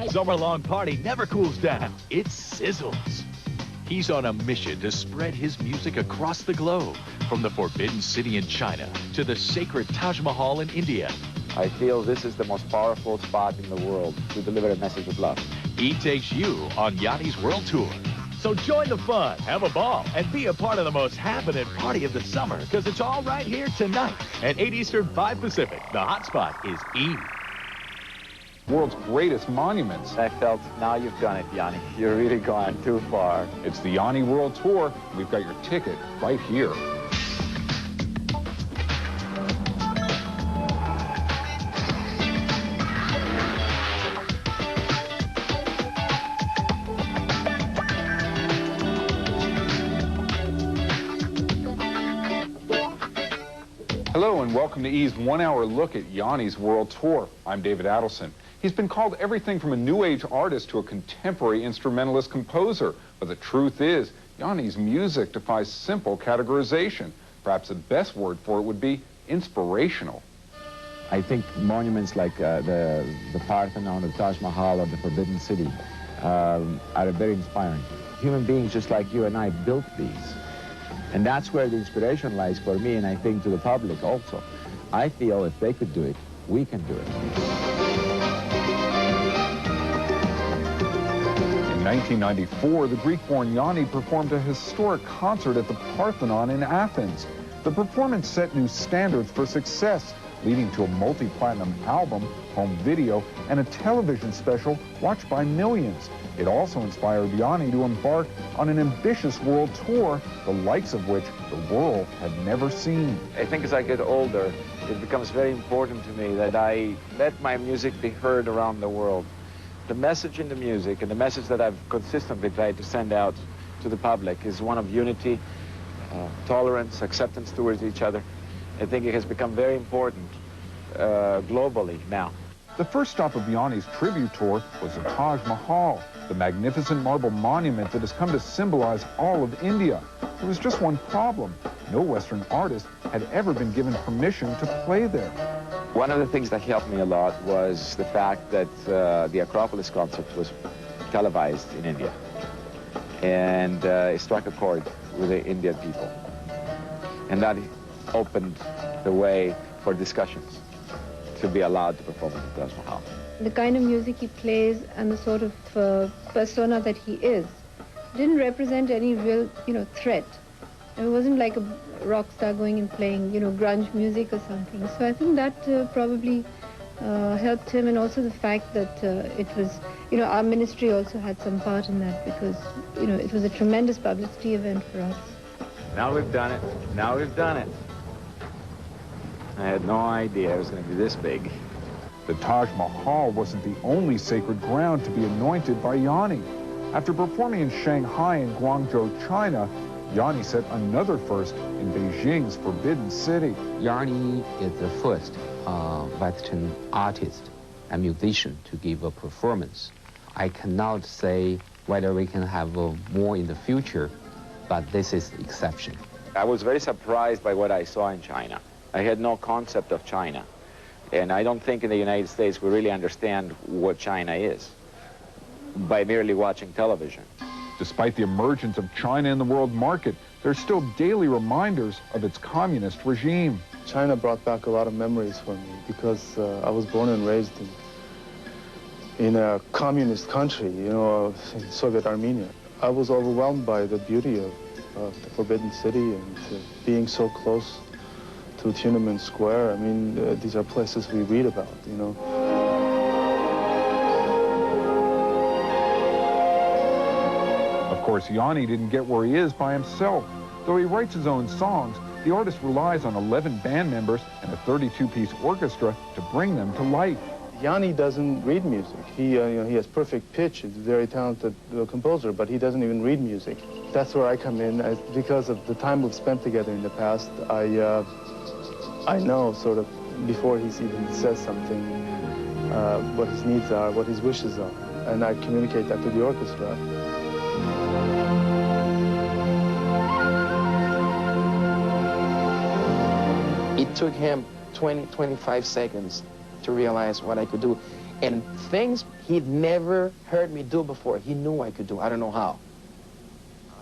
Summer-long party never cools down. It sizzles. He's on a mission to spread his music across the globe, from the Forbidden City in China to the sacred Taj Mahal in India. I feel this is the most powerful spot in the world to deliver a message of love. He takes you on Yanni's World Tour. So join the fun, have a ball, and be a part of the most happening party of the summer, because it's all right here tonight at 8 Eastern, 5 Pacific. The hot spot is E. World's greatest monuments. I felt, now you've done it, Yanni. You're really gone too far. It's the Yanni World Tour. We've got your ticket right here. Hello and welcome to E's one-hour look at Yanni's World Tour. I'm David Adelson. He's been called everything from a new age artist to a contemporary instrumentalist composer. But the truth is, Yanni's music defies simple categorization. Perhaps the best word for it would be inspirational. I think monuments like the Parthenon, or the Taj Mahal, or the Forbidden City are very inspiring. Human beings just like you and I built these. And that's where the inspiration lies for me, and I think to the public also. I feel if they could do it, we can do it. In 1994, the Greek-born Yanni performed a historic concert at the Parthenon in Athens. The performance set new standards for success, leading to a multi-platinum album, home video, and a television special watched by millions. It also inspired Yanni to embark on an ambitious world tour, the likes of which the world had never seen. I think as I get older, it becomes very important to me that I let my music be heard around the world. The message in the music, and the message that I've consistently tried to send out to the public, is one of unity, tolerance, acceptance towards each other. I think it has become very important globally now. The first stop of Yanni's tribute tour was the Taj Mahal, the magnificent marble monument that has come to symbolize all of India. There was just one problem. No Western artist had ever been given permission to play there. One of the things that helped me a lot was the fact that the Acropolis concert was televised in India. And it struck a chord with the Indian people. And that opened the way for discussions to be allowed to perform at the Taj Mahal. The kind of music he plays and the sort of persona that he is didn't represent any real, threat. It wasn't like a rock star going and playing, grunge music or something. So I think that probably helped him, and also the fact that it was, our ministry also had some part in that, because, it was a tremendous publicity event for us. Now we've done it. Now we've done it. I had no idea it was going to be this big. The Taj Mahal wasn't the only sacred ground to be anointed by Yanni. After performing in Shanghai and Guangzhou, China, Yanni set another first in Beijing's Forbidden City. Yanni is the first Western artist and musician to give a performance. I cannot say whether we can have more in the future, but this is the exception. I was very surprised by what I saw in China. I had no concept of China. And I don't think in the United States we really understand what China is by merely watching television. Despite the emergence of China in the world market, there's still daily reminders of its communist regime. China brought back a lot of memories for me, because I was born and raised in a communist country, in Soviet Armenia. I was overwhelmed by the beauty of the Forbidden City and being so close to Tiananmen Square. I mean, these are places we read about, Of course, Yanni didn't get where he is by himself. Though he writes his own songs, the artist relies on 11 band members and a 32-piece orchestra to bring them to life. Yanni doesn't read music. He has perfect pitch. He's a very talented composer, but he doesn't even read music. That's where I come in. Because of the time we've spent together in the past, I know sort of before he even says something what his needs are, what his wishes are, and I communicate that to the orchestra. It took him 20, 25 seconds to realize what I could do. And things He'd never heard me do it before. He knew I could do it. I don't know how.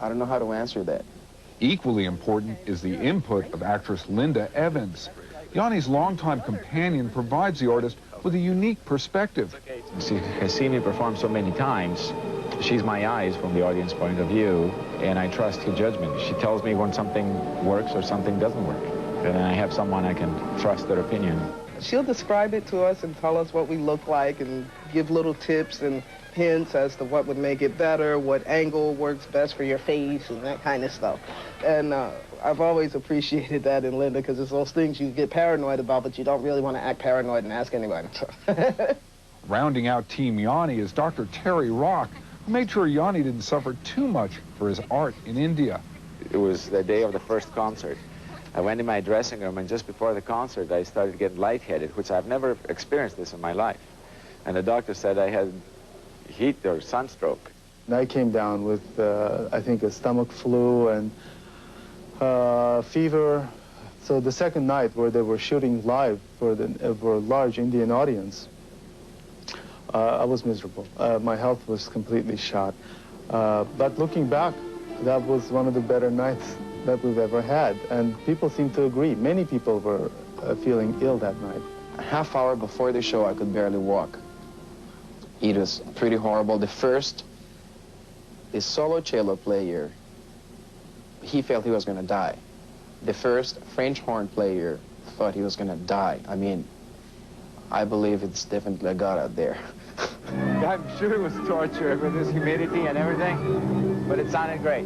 I don't know how to answer that. Equally important is the input of actress Linda Evans. Yanni's longtime companion provides the artist with a unique perspective. She has seen me perform so many times. She's my eyes from the audience point of view, and I trust her judgment. She tells me when something works or something doesn't work. And then I have someone I can trust their opinion. She'll describe it to us and tell us what we look like and give little tips and hints as to what would make it better, what angle works best for your face and that kind of stuff. And I've always appreciated that in Linda, because it's those things you get paranoid about, but you don't really want to act paranoid and ask anybody. Rounding out Team Yanni is Dr. Terry Rock, who made sure Yanni didn't suffer too much for his art in India. It was the day of the first concert. I went in my dressing room, and just before the concert, I started getting lightheaded, which I've never experienced this in my life. And the doctor said I had heat or sunstroke. And I came down with, I think, a stomach flu and fever. So the second night, where they were shooting live for a large Indian audience, I was miserable. My health was completely shot. But looking back, that was one of the better nights that we've ever had. And people seem to agree. Many people were feeling ill that night. A half hour before the show, I could barely walk. It was pretty horrible. The solo cello player, he felt he was going to die. The first French horn player thought he was going to die. I mean, I believe it's definitely a God out there. I'm sure it was torture with this humidity and everything, but it sounded great.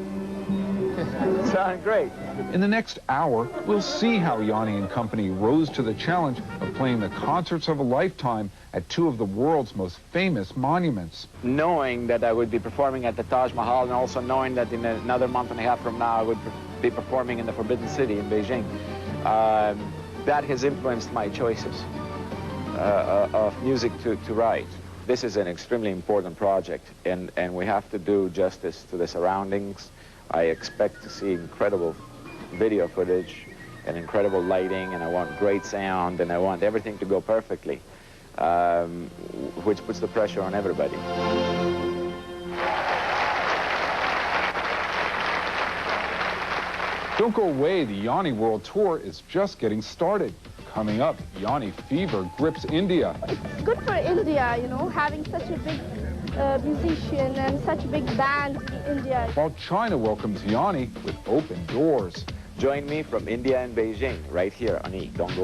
It sounded great. In the next hour, we'll see how Yanni and company rose to the challenge of playing the concerts of a lifetime at two of the world's most famous monuments. Knowing that I would be performing at the Taj Mahal, and also knowing that in another month and a half from now I would be performing in the Forbidden City in Beijing, that has influenced my choices of music to write. This is an extremely important project, and we have to do justice to the surroundings. I expect to see incredible video footage and incredible lighting, and I want great sound, and I want everything to go perfectly, which puts the pressure on everybody. Don't go away, the Yanni World Tour is just getting started. Coming up, Yanni fever grips India. It's good for India, you know, having such a big musician and such a big band in India. While China welcomes Yanni with open doors. Join me from India and Beijing right here on E! Don't go